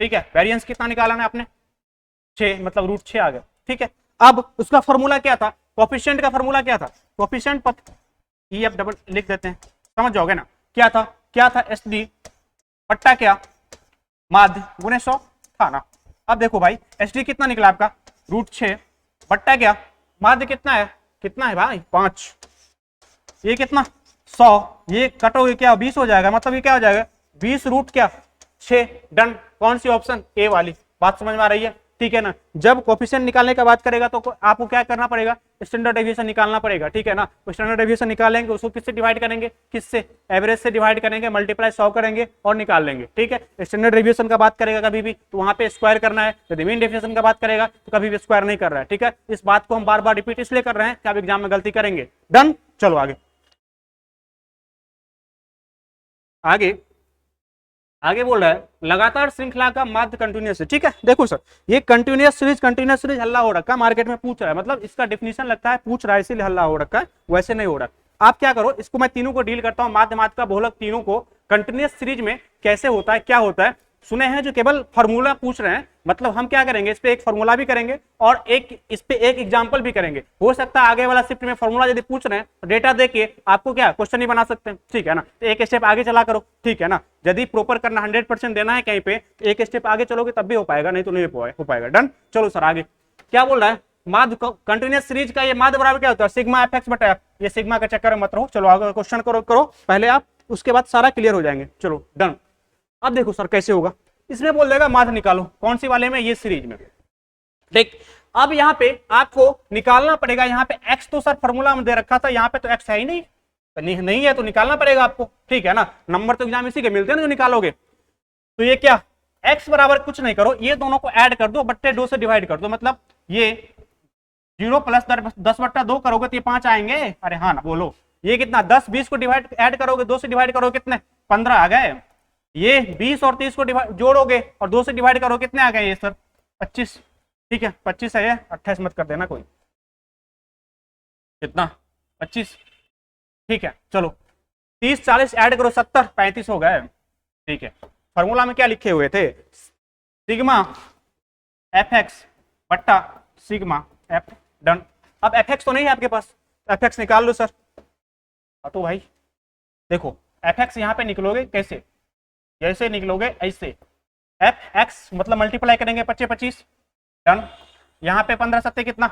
ठीक है। वेरिएंस कितना निकालना है आपने, 6, मतलब रूट 6 आ गया, ठीक है। अब उसका फॉर्मूला क्या था, कोफिशिएंट का फॉर्मूला क्या था, कोफिशिएंट ई एफ डबल लिख देते हैं, समझ जाओगे ना, क्या था एस डी बट्टा क्या माध्य गुने 100 था ना। अब देखो भाई एस डी कितना निकला आपका, रूट 6 बट्टा क्या माध्य कितना है भाई 5, ये कितना 100, ये कटोगे क्या 20 हो जाएगा, मतलब ये क्या हो जाएगा 20 रूट क्या 6। डन। कौन सी ऑप्शन, ए वाली। बात समझ में आ रही है, ठीक है ना। जब कोफिशिएंट निकालने का बात करेगा तो आपको क्या करना पड़ेगा, स्टैंडर्ड डेविएशन निकालना पड़ेगा, ठीक है ना। तो स्टैंडर्ड डेविएशन निकालेंगे, उसको किससे डिवाइड करेंगे, किससे, एवरेज से डिवाइड करेंगे, मल्टीप्लाई 100 करेंगे और निकाल लेंगे, ठीक है। स्टैंडर्ड डेविएशन का बात करेगा कभी भी तो वहां पे स्क्वायर करना है, यदि मीन डेविएशन का बात करेगा तो कभी भी स्क्वायर नहीं कर रहा है, ठीक है। इस बात को हम बार बार रिपीट इसलिए कर रहे हैं कि आप एग्जाम में गलती करेंगे। डन। चलो आगे बोल रहा है लगातार श्रृंखला का माध्य कंटिन्यूअस है, ठीक है। देखो सर, ये कंटिन्यूअस सीरीज हल्ला हो रखा है, मार्केट में पूछ रहा है, मतलब इसका डेफिनेशन लगता है पूछ रहा है इसीलिए हल्ला हो रखा है, वैसे नहीं हो रहा। आप क्या करो, इसको मैं तीनों को डील करता हूँ, माध्य का बहुलक तीनों को कंटिन्यूअस सीरीज में कैसे होता है, क्या होता है। सुने हैं जो केवल फार्मूला पूछ रहे हैं, मतलब हम क्या करेंगे, इस पे एक फार्मूला भी करेंगे और इस पे एक एग्जांपल भी करेंगे। हो सकता है आगे वाला शिफ्ट में फार्मूला यदि पूछ रहे हैं तो डेटा देके आपको क्या क्वेश्चन ही बना सकते हैं, ठीक है ना। तो एक स्टेप आगे चला करो, ठीक है ना। यदि प्रॉपर करना 100% देना है कहीं पे, एक स्टेप आगे चलोगे तब भी हो पाएगा, नहीं तो नहीं हो पाएगा। डन। चलो सर आगे क्या बोल रहा है, माध्य कंटिन्यूअस सीरीज का ये माध्य बराबर क्या होता है, सिग्मा एफ एक्स बटा एफ। ये सिग्मा का चक्कर में मत रहो, चलो आगे क्वेश्चन करो पहले आप, उसके बाद सारा क्लियर हो जाएंगे। चलो डन। अब देखो सर कैसे होगा, इसमें बोल देगा माध्य निकालो, कौन सी वाले में, ये सीरीज में, देख। अब यहाँ पे आपको निकालना पड़ेगा, यहाँ पे x तो सर फॉर्मूला में दे रखा था, यहाँ पे तो x है ही नहीं है तो निकालना पड़ेगा आपको, ठीक है ना। नंबर तो एग्जाम इसी के मिलते हैं ना जो निकालोगे। तो ये क्या, x बराबर कुछ नहीं करो, ये दोनों को ऐड कर दो, बट्टे 2 से डिवाइड कर दो, मतलब ये 0 प्लस 10 बट्टा 2 करोगे तो ये 5 आएंगे। अरे हाँ ना बोलो, ये कितना 10 20 को डिवाइड ऐड करोगे, 2 से डिवाइड करोगे कितने 15 आ गए। ये 20 और 30 को जोड़ोगे और 2 से डिवाइड करो, कितने आ गए ये सर 25, ठीक है 25 है, 28 मत कर देना कोई, कितना 25, ठीक है। चलो 30 40 ऐड करो 70 35 हो गए, ठीक है। फॉर्मूला में क्या लिखे हुए थे, सिग्मा एफ एक्स बट्टा सिग्मा एफ। डन। अब एफ एक्स तो नहीं है आपके पास, एफ एक्स निकाल लो सर। तो भाई देखो एफ एक्स यहाँ पे निकलोगे कैसे, जैसे निकलोगे ऐसे, एफ एक्स मतलब मल्टीप्लाई करेंगे 25 25। डन। यहाँ पे 15 7 कितना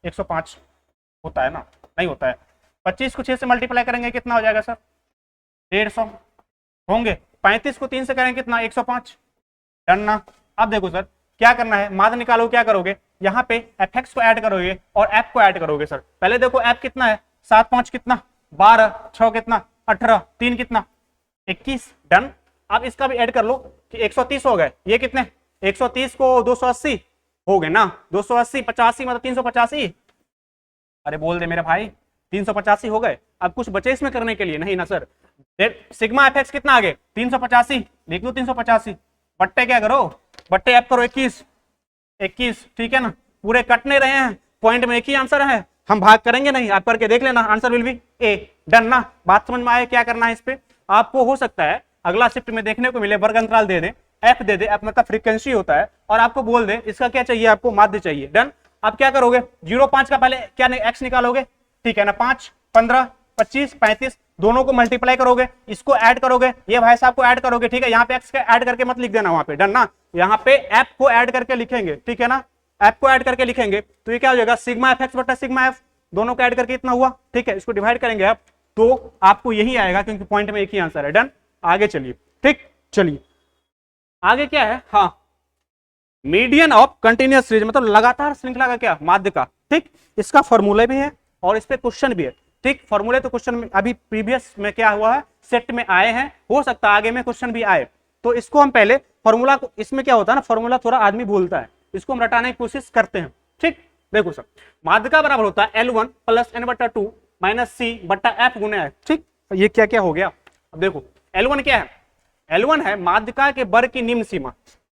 105 होता है ना, नहीं होता है। 25 को 6 से मल्टीप्लाई करेंगे कितना हो जाएगा सर 150 होंगे। 35 को 3 से करेंगे कितना 105। डन ना। अब देखो सर क्या करना है, माध्य निकालो, क्या करोगे, यहाँ पे एफ एक्स को ऐड करोगे और एफ को ऐड करोगे। सर पहले देखो एफ कितना है, 7 5 कितना 12, 6 कितना 18, 3 कितना 21। डन। अब इसका भी ऐड कर लो कि 130 हो गए, ये कितने 130 को 280 हो गए ना, 280 85 मतलब 385। अरे बोल दे मेरे भाई 385 हो गए। अब कुछ बचे इसमें करने के लिए, नहीं ना सर। सिग्मा एफ एक्स कितना आ गए 385, लिख दो 385, बट्टे क्या करो, बट्टे एफ करो 21, ठीक है ना। पूरे कटने रहे हैं पॉइंट में एक ही आंसर है, हम भाग करेंगे नहीं, आप करके देख लेना, answer will be A. Done ना, बात समझ में आए क्या करना है इस पे। आपको हो सकता है अगला शिफ्ट में देखने को मिले वर्ग अंतराल दे दे, एफ दे दे, एफ मतलब फ्रीक्वेंसी होता है, और आपको बोल दे इसका क्या चाहिए, आपको माध्य चाहिए। डन। आप क्या करोगे, 0.5 का पहले क्या एक्स निकालोगे, ठीक है ना, 5, 15, 25, 35 दोनों को मल्टीप्लाई करोगे, इसको ऐड करोगे, ये भाई साहब को ऐड करोगे, ठीक है। यहाँ पे एक्स का ऐड करके मत लिख देना वहां पे, डन ना, यहाँ पे एफ को ऐड करके लिखेंगे, ठीक है ना, एफ को ऐड करके लिखेंगे, तो ये क्या हो जाएगा, सिग्मा एफ एक्स बटा सिग्मा एफ, दोनों को ऐड करके इतना हुआ, ठीक है। इसको डिवाइड करेंगे आप तो आपको यही आएगा, क्योंकि पॉइंट में एक ही आंसर है। डन। आगे चलिए, ठीक, चलिए आगे क्या है, हाँ, मीडियन ऑफ कंटिन्यूअस सीरीज मतलब लगातार श्रृंखला का क्या, माध्य का, ठीक। इसका फॉर्मूला भी है और इस पे क्वेश्चन भी है, ठीक। फॉर्मूले तो क्वेश्चन में अभी प्रीवियस में क्या हुआ है, सेट में आए हैं, हो सकता है आगे में क्वेश्चन भी आए, तो इसको हम पहले फॉर्मूला को, इसमें क्या होता है ना, फॉर्मूला थोड़ा आदमी भूलता है, इसको हम रटाने की कोशिश करते हैं, ठीक। देखो सर, माध्य का बराबर होता है L1 प्लस n/2 माइनस सी बट्टा एफ गुने है, ठीक। ये क्या क्या हो गया, अब देखो L1 क्या है, L1 है माध्यिका के वर्ग की निम्न सीमा,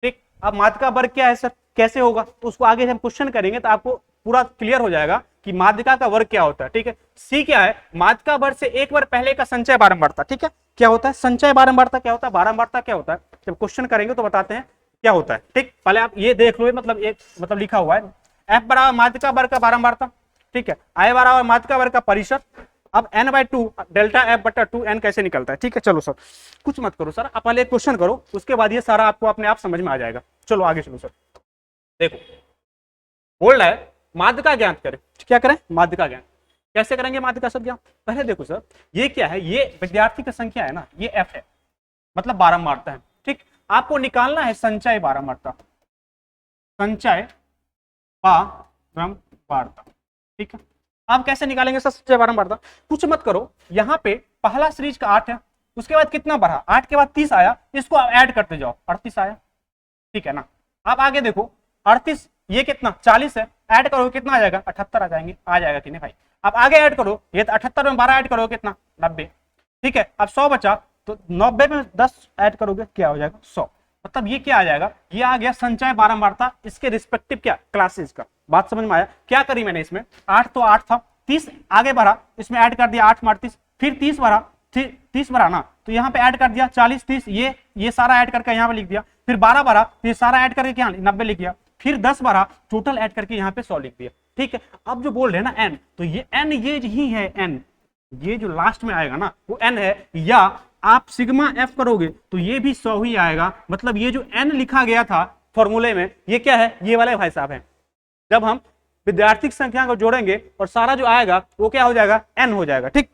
ठीक। अब माध्यिका वर्ग क्या है सर, कैसे होगा, तो उसको आगे हम क्वेश्चन करेंगे तो आपको पूरा क्लियर हो जाएगा कि माध्यिका का वर्ग क्या होता है, ठीक है। सी क्या है, माध्यिका वर्ग से एक बार पहले का संचय बारंबारता, ठीक है। क्या होता है संचय बारंबारता, क्या होता है बारंबारता, क्या होता है, जब क्वेश्चन करेंगे तो बताते हैं क्या होता है, ठीक। पहले आप ये देख लो, मतलब एक मतलब लिखा हुआ है एफ बराबर माध्यिका वर्ग का बारंबारता, ठीक है, आई बराबर माध्यिका वर्ग का परिशत। अब n/2 डेल्टा एफ बटा 2n कैसे निकलता है, ठीक है। चलो सर कुछ मत करो सर, आप पहले एक क्वेश्चन करो, उसके बाद ये सारा आपको अपने आप समझ में आ जाएगा। चलो आगे चलो सर, देखो बोल रहा है माध्यिका ज्ञात करें, क्या करें, माध्यिका ज्ञात कैसे करेंगे, माध्यिका सब ज्ञात। पहले देखो सर ये क्या है, ये विद्यार्थी की संख्या है ना, ये एफ है मतलब बारंबारता है, ठीक। आपको निकालना है संचय बारंबारता, संचय बारंबारता, ठीक है। आप कैसे निकालेंगे सर संचय बारंबारता, कुछ मत करो, यहाँ पे पहला सीरीज का 8 है, उसके बाद कितना बढ़ा, 8 के बाद 30 आया, इसको आप ऐड करते जाओ, 38 आया, ठीक है ना। आप आगे देखो 38, ये कितना 40 है, ऐड करो कितना आ जाएगा, 78 आ जाएंगे, आ जाएगा कि नहीं भाई। आप आगे ऐड करो, ये 78 में 12 ऐड करो कितना 90, ठीक है। अब 100 बचा, तो 90 में 10 ऐड करोगे क्या हो जाएगा 100, मतलब ये क्या आ जाएगा, ये आ गया संचय बारंबारता इसके रिस्पेक्टिव क्या क्लासेस का। बात समझ में आया, क्या करी मैंने इसमें, 8 तो 8 था, 30 आगे बढ़ा, इसमें ऐड कर दिया 8 मार 30, फिर 30 बढ़ा, 30 बढ़ा ना, तो यहाँ पे ऐड कर दिया 40 30, ये सारा ऐड करके यहाँ पे लिख दिया, फिर 12 बढ़ा, फिर सारा ऐड करके क्या 90 लिख दिया, फिर 10 बढ़ा, टोटल ऐड करके यहाँ पे 100 लिख दिया, ठीक है। अब जो बोल रहे हैं ना एन, तो ये एन ये ही है एन, ये जो लास्ट में आएगा ना वो एन है, या आप सिग्मा एफ करोगे तो ये भी 100 ही आएगा, मतलब ये जो एन लिखा गया था फॉर्मूले में, ये क्या है, ये वाले भाई साहब हैं। जब हम विद्यार्थी की संख्या को जोड़ेंगे और सारा जो आएगा वो क्या हो जाएगा, एन हो जाएगा, ठीक।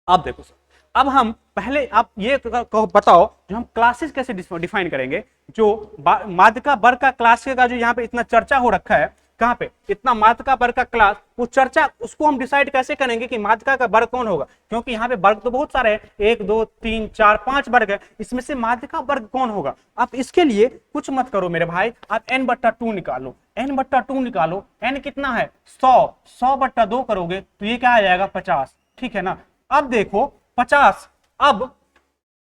अब देखो सर, अब हम पहले आप ये बताओ जो हम क्लासेस कैसे डिफाइन करेंगे, जो माध्यिका वर्ग का क्लास का जो यहाँ पे इतना चर्चा हो रखा है, कहाँ पे इतना माध्यिका वर्ग का क्लास, वो चर्चा उसको हम डिसाइड कैसे करेंगे कि माध्यिका का वर्ग कौन होगा, क्योंकि यहाँ पे वर्ग तो बहुत सारे हैं, 1 2 3 4 5 वर्ग है, इसमें से माध्यिका वर्ग कौन होगा। आप इसके लिए कुछ मत करो मेरे भाई, आप n/2 निकालो, n/2 निकालो, n कितना है 100/2 करोगे तो ये क्या आ जाएगा 50, ठीक है ना। अब देखो 50, अब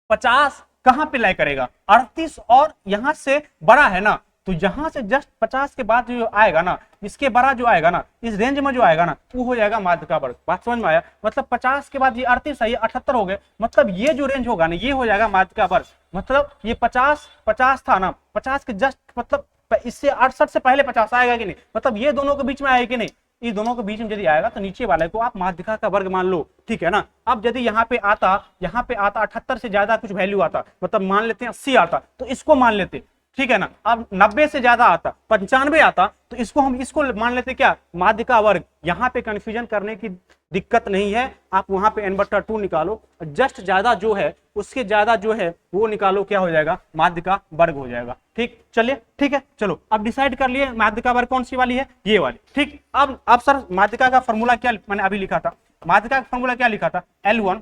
50 कहां पे लाई करेगा, 38 और यहां से बड़ा है ना, तो यहां से जस्ट 50 के बाद जो आएगा ना, इसके बड़ा जो आएगा ना, इस रेंज में जो आएगा ना, वो हो जाएगा माध्यिका वर्ग। बात समझ में आया, मतलब 50 के बाद ये 38 है, ये 78 हो गए, मतलब ये जो रेंज होगा ना ये हो जाएगा माध्यिका वर्ग। मतलब ये 50 था ना, 50 के जस्ट मतलब इससे 68 से पहले 50 आएगा कि नहीं, मतलब ये दोनों के बीच में आएगा कि नहीं, इस दोनों के बीच में यदि आएगा तो नीचे वाले को आप माध्यिका का वर्ग मान लो, ठीक है ना। अब यदि यहाँ पे आता 78 से ज्यादा कुछ वैल्यू आता, मतलब मान लेते हैं 80 आता, तो इसको मान लेते, ठीक है ना। अब 90 से ज्यादा आता, 95 आता, तो इसको हम इसको मान लेते क्या माध्यिका वर्ग। यहाँ पे कंफ्यूजन करने की दिक्कत नहीं है, आप वहां पे n/2 निकालो, जस्ट ज्यादा जो है उसके ज्यादा जो है वो निकालो, क्या हो जाएगा माध्यिका वर्ग हो जाएगा, ठीक। चलिए ठीक है, चलो अब डिसाइड कर लिए माध्यिका वर्ग कौन सी वाली है, ये वाली, ठीक। अब सर माध्यिका का फॉर्मूला क्या मैंने अभी लिखा था, माध्यिका का फॉर्मूला क्या लिखा था, L1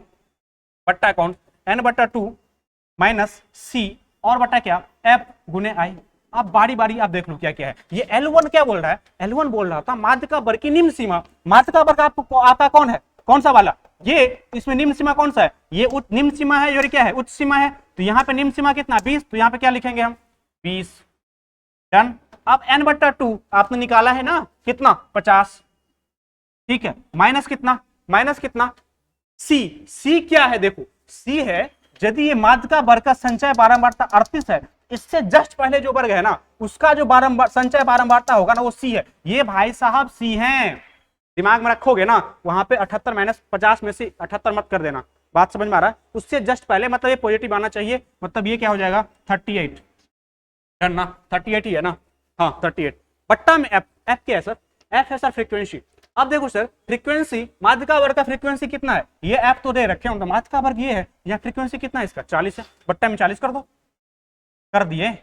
बट्टा कौन n/2 माइनस सी और बटा क्या एफ गुने आई। अब बारी बारी आप देख लो क्या क्या है, ये L1 क्या बोल रहा है, L1 बोल रहा था माध्यिका वर्ग की निम्न सीमा। माध्यिका वर्ग आपको आता कौन है, कौन सा वाला, ये इसमें निम्न सीमा कौन सा है, ये निम्न सीमा है, और क्या है उच्च सीमा है, तो यहाँ पे निम्न सीमा कितना 20, तो यहाँ पे क्या लिखेंगे हम 20, डन। अब n/2 आपने निकाला है ना, कितना 50, ठीक है, माइनस कितना, माइनस कितना c क्या है, देखो c है यदि ये माध्यिका वर्ग का संचय बारंबारता 38 है, इससे जस्ट पहले जो वर्ग है ना उसका जो बारंबार संचय बारंबारता होगा ना वो c है, ये भाई साहब c है, दिमाग में रखोगे ना, वहां पे 78 माइनस 50 में से 78 मत कर देना, बात समझ में आ रहा है, उससे जस्ट पहले मतलब ये पॉजिटिव आना चाहिए, मतलब ये क्या हो जाएगा 38, डन ना, 38 ही है ना, हाँ 38 बट्टा में f क्या है सर, f है सर फ्रीक्वेंसी। अब देखो सर फ्रीक्वेंसी माध्यिका वर्ग का फ्रीक्वेंसी कितना है, ये f तो दे रखे होंगे, माध्यिका वर्ग ये है, यहाँ फ्रीक्वेंसी कितना है इसका 40 है, बट्टा में 40 कर दो, कर दिए।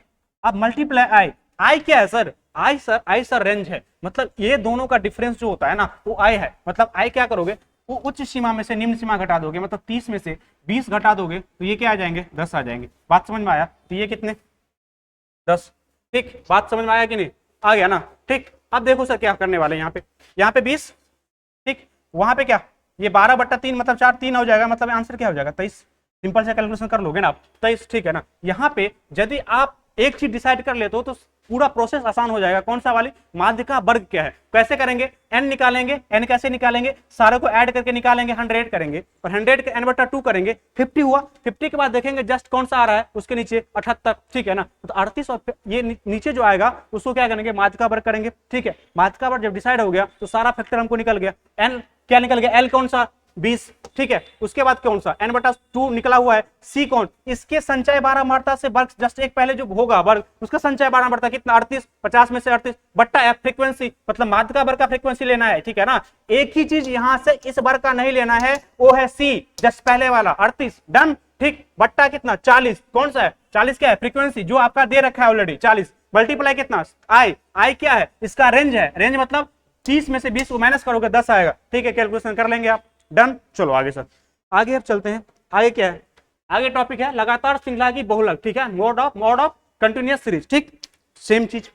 अब मल्टीप्लाई i क्या है सर, i सर रेंज है, मतलब ये दोनों का डिफरेंस जो होता है ना वो i है, मतलब i क्या करोगे, वो उच्च सीमा में से निम्न सीमा घटा दोगे, मतलब 30 में से 20 घटा दोगे तो ये क्या आ जाएंगे 10 आ जाएंगे, बात समझ में आया, तो ये कितने 10, ठीक, बात समझ में आया कि नहीं, आ गया ना, ठीक। अब देखो सर क्या करने वाले हैं, यहाँ पे 20, ठीक, वहां पे क्या, ये 12/3 मतलब 4 3 हो जाएगा, मतलब आंसर क्या हो जाएगा 23, सिंपल से कैलकुलेशन कर लोगे ना आप 23, ठीक है ना। यहाँ पे यदि आप एक चीज डिसाइड कर लेते हो तो पूरा प्रोसेस आसान हो जाएगा, कौन सा वाली, माध्यिका वर्ग क्या है, कैसे करेंगे, n निकालेंगे, n कैसे निकालेंगे, सारे को ऐड करके निकालेंगे, 100 करेंगे और 100 के n/2 करेंगे, 50 हुआ, 50 के बाद देखेंगे जस्ट कौन सा आ रहा है उसके नीचे 78, ठीक है ना, तो 38 और ये नीचे जो आएगा उसको क्या करेंगे माध्यिका वर्ग करेंगे, ठीक है, माध्यिका वर्ग जब डिसाइड हो गया तो सारा फैक्टर हमको निकल गया, n क्या निकल गया, l कौन सा 20, ठीक है, उसके बाद कौन सा n/2 निकला हुआ है, c कौन, इसके संचय बारंबारता से वर्ग जस्ट एक पहले जो होगा वर्ग उसका संचय बारंबारता कितना 38, 50 में से 38 बट्टा f फ्रीक्वेंसी, मतलब माध्यिका वर्ग का फ्रीक्वेंसी लेना है, ठीक है ना, एक ही चीज यहां से इस वर्ग का नहीं लेना है, वो है c जस्ट पहले वाला 38, डन, ठीक, बट्टा कितना 40, कौन सा है 40 क्या है फ्रीक्वेंसी जो आपका दे रखा है ऑलरेडी 40, मल्टीप्लाई कितना i क्या है, इसका रेंज है, रेंज मतलब 30 में से 20 को माइनस करोगे 10 आएगा, ठीक है, कैलकुलेशन कर लेंगे आप, डन। चलो आगे सर, आगे अब चलते हैं, आगे क्या है, आगे टॉपिक है लगातार श्रृंखला की बहुलक, ठीक है, मोड ऑफ कंटिन्यूअस सीरीज, ठीक, सेम चीज,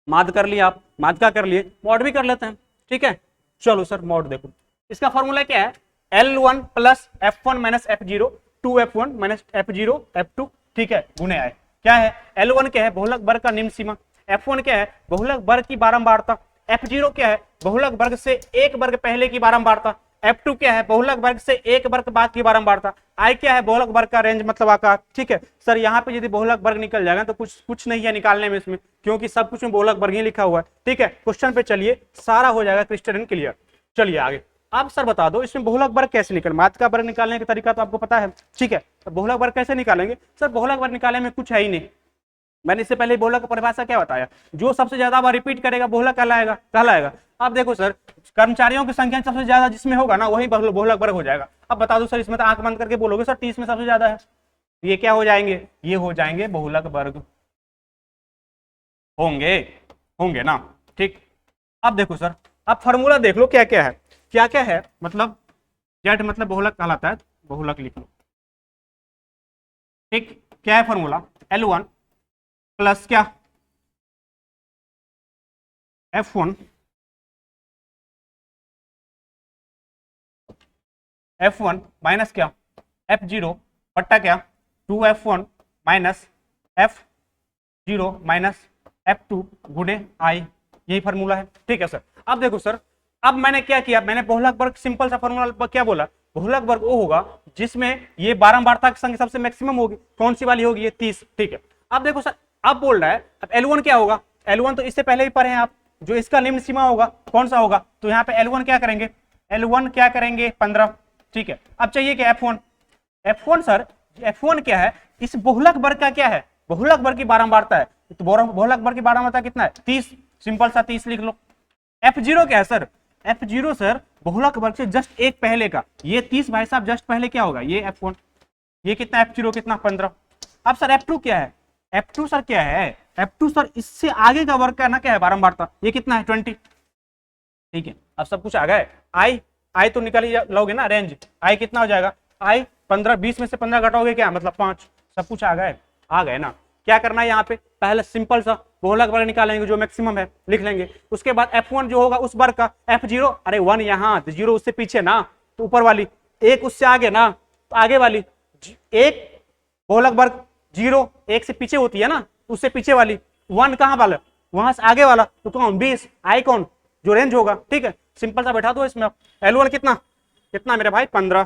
माध्य कर लिया आप, माध्यिका कर लिए, मॉड भी कर लेते हैं, ठीक है, चलो सर मॉड देखो, इसका फॉर्मूला क्या है, L1 plus F1 minus F0 2F1 minus F0 F2, ठीक है, गुणे आए, क्या है L1 क्या है बहुलक वर्ग का निम्न सीमा, F1 क्या है बहुलक वर्ग की बारंबारता, F0 क्या है बहुलक वर्ग से एक वर्ग पहले की बारंबारता, F2 क्या है बहुलक वर्ग से एक वर्ग बाद की बारंबारता, I क्या है बहुलक वर्ग का रेंज मतलब आकार, ठीक है सर, यहाँ पे यदि बहुलक वर्ग निकल जाएगा तो कुछ नहीं है निकालने में इसमें, क्योंकि सब कुछ में बहुलक वर्ग ही लिखा हुआ है, ठीक है, क्वेश्चन पे चलिए सारा हो जाएगा क्रिस्टल एंड क्लियर। चलिए आगे, आप सर बता दो इसमें बहुलक वर्ग कैसे निकल, माध्यिका वर्ग निकालने का तरीका तो आपको पता है, ठीक है, तो बहुलक वर्ग कैसे निकालेंगे सर, बहुलक वर्ग निकालने में कुछ है ही नहीं, मैंने इससे पहले बहुलक की परिभाषा क्या बताया, जो सबसे ज्यादा बार रिपीट करेगा बहुलक कहलाएगा। अब देखो सर कर्मचारियों की संख्या सबसे ज्यादा जिसमें होगा ना वही बहुलक वर्ग हो जाएगा। अब बता दो सर, इसमें तो आंख बंद करके बोलोगे सर 30 में सबसे ज्यादा है, ये क्या हो जाएंगे, ये हो जाएंगे बहुलक वर्ग, होंगे ना, ठीक। अब देखो सर, अब फॉर्मूला देख लो क्या क्या है, मतलब जेड मतलब बहुलक कहलाता है, बहुलक लिख लो, ठीक, क्या है फॉर्मूला, L1 प्लस क्या F1 माइनस क्या F0 बट्टा क्या 2F1 minus F0 minus F2 गुणे I, यही फॉर्मूला है, ठीक है सर। अब देखो सर, अब मैंने क्या किया, मैंने बहुलक वर्ग सिंपल सा फॉर्मूला क्या बोला, बहुलक वर्ग वो होगा जिसमें ये बारंबारता की संख्या सबसे मैक्सिमम होगी, कौन सी वाली होगी, ये 30, ठीक है। अब देखो सर, अब बोल रहा है अब L1 क्या होगा, L1 तो इससे पहले ही पढ़े हैं आप, जो इसका निम्न सीमा होगा कौन सा होगा, तो यहाँ पे L1 क्या करेंगे, L1 क्या करेंगे 15, ठीक है। अब चाहिए क्या F1 सर, F1 क्या है, इस बहुलक वर्ग का क्या है, बहुलक वर्ग की बारंबारता है, तो बहुलक वर्ग की बारंबारता कितना है 30, सिंपल सा 30 लिख लो। F0 क्या है सर, F0 सर बहुलक वर्ग से जस्ट एक पहले का, ये 30 भाई साहब जस्ट पहले क्या होगा, ये F1, ये कितना F0 कितना 15। अब सर F2 क्या है, F2 सर क्या है, F2 सर इससे आगे का वर्ग का ना क्या है बारंबारता, ये कितना है 20, ठीक है। अब सब कुछ आ गया है, I तो निकल ही लोगे ना रेंज, I कितना हो जाएगा, I 15, 20 में से 15 घटाओगे क्या मतलब 5, सब कुछ आ गए ना। क्या करना है यहाँ पे, पहले सिंपल सा बहुलक वर्ग निकालेंगे जो मैक्सिमम है लिख लेंगे, उसके बाद F1 जो होगा उस वर्ग का, F0 अरे 1 यहाँ, 0 उससे पीछे ना तो ऊपर वाली, एक उससे आगे ना तो आगे वाली, एक बहुलक वर्ग 0 एक से पीछे होती है ना, उससे पीछे वाली 1 कहाँ वाला वहां से आगे वाला तो कौन 20, आई कौन जो रेंज होगा, ठीक है। सिंपल सा बैठा दो इसमें। L1 कितना कितना मेरे भाई 15,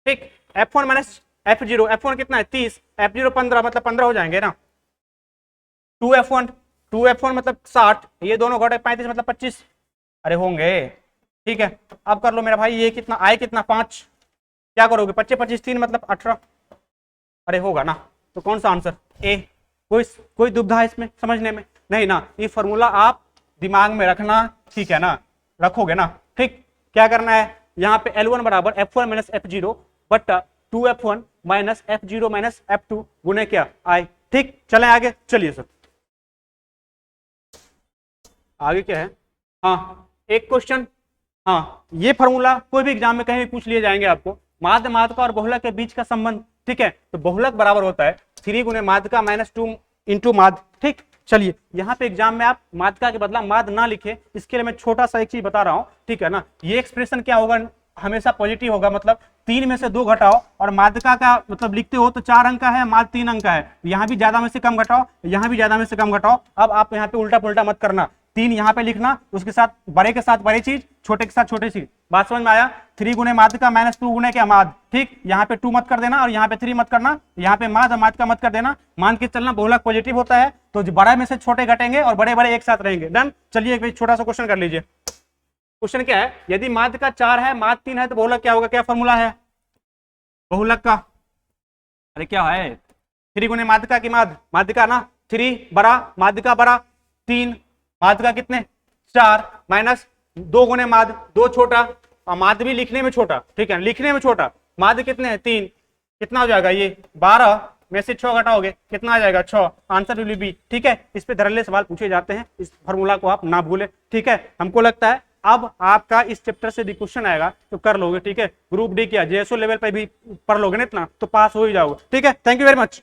ठीक। F1 माइनस F0, F1 कितना है 30, F0 15 मतलब 15 हो जाएंगे ना। 2F1 मतलब 60, ये दोनों घटे 35 मतलब 25, अरे होंगे, ठीक है। अब कर लो मेरा भाई, ये कितना आई कितना 5, क्या करोगे 25 25 3 मतलब 18, अरे होगा ना। तो कौन सा आंसर ए। कोई दुविधा है इसमें समझने में, नहीं ना। ये फॉर्मूला आप दिमाग में रखना, ठीक है ना, रखोगे ना, ठीक। क्या करना है, यहाँ पे L1 बराबर F1 माइनस F0 बट्टा 2F1 minus F0 minus F2 गुने क्या आई, ठीक। चलें आगे, चलिए सर आगे क्या है। हाँ एक क्वेश्चन, हाँ ये फॉर्मूला कोई भी एग्जाम में कहीं भी पूछ लिए जाएंगे आपको, माध्य माध्यिका और बहुलक के बीच का संबंध, ठीक है। तो बहुलक बराबर होता है 3 गुने माध्यिका माइनस 2 इंटू माध्य, ठीक। चलिए यहाँ पे एग्जाम में आप माध्यिका के बदला माध्य ना लिखे, इसके लिए मैं छोटा सा एक चीज बता रहा हूँ, ठीक है ना। ये एक्सप्रेशन क्या होगा, हमेशा पॉजिटिव होगा, मतलब 3 में से 2 घटाओ, और माध्यिका का मतलब लिखते हो तो 4 अंक का है, माध्य 3 अंक का है, यहाँ भी ज्यादा में से कम घटाओ, यहाँ भी ज्यादा में से कम घटाओ। अब आप यहाँ पे उल्टा पुल्टा मत करना, 3 यहाँ पे लिखना, उसके साथ बड़े के साथ बड़ी चीज, छोटे के साथ छोटी चीज। बात समझ में आया। 3 गुने माध्यिका माइनस 2 गुने क्या माध्य, ठीक। यहाँ पे 2 मत कर देना और यहाँ पे 3 मत करना, यहाँ पे माध्य और माध्यिका मत कर देना। मान के चलना बहुलक पॉजिटिव होता है तो बड़ा में से छोटे घटेंगे और बड़े बड़े एक साथ रहेंगे। डन। चलिए एक छोटा सा क्वेश्चन कर लीजिए। क्वेश्चन क्या है, यदि माध्यिका 4 है माध्य 3 है तो बहुलक क्या होगा, क्या फॉर्मूला है बहुलक का, अरे क्या है 3 गुने माध्यिका की माध्यिका ना, 3 बड़ा माध्यिका बड़ा 3, माध्यिका कितने 4 माइनस 2 गुने माध्य 2 छोटा, और माध्य भी लिखने में छोटा, ठीक है, लिखने में छोटा। माध्य कितने हैं 3, कितना हो जाएगा ये 12 में से 6 घटाओगे कितना आ जाएगा 6, आंसर विल बी, ठीक है। इस पे धड़ल्ले सवाल पूछे जाते हैं, इस फॉर्मूला को आप ना भूले, ठीक है। हमको लगता है अब आपका इस चैप्टर से भी क्वेश्चन आएगा तो कर लोगे, ठीक है। ग्रुप डी क्या JSO लेवल पे भी पढ़ लोगे ना इतना तो पास हो ही जाओगे, ठीक है। Thank you very much.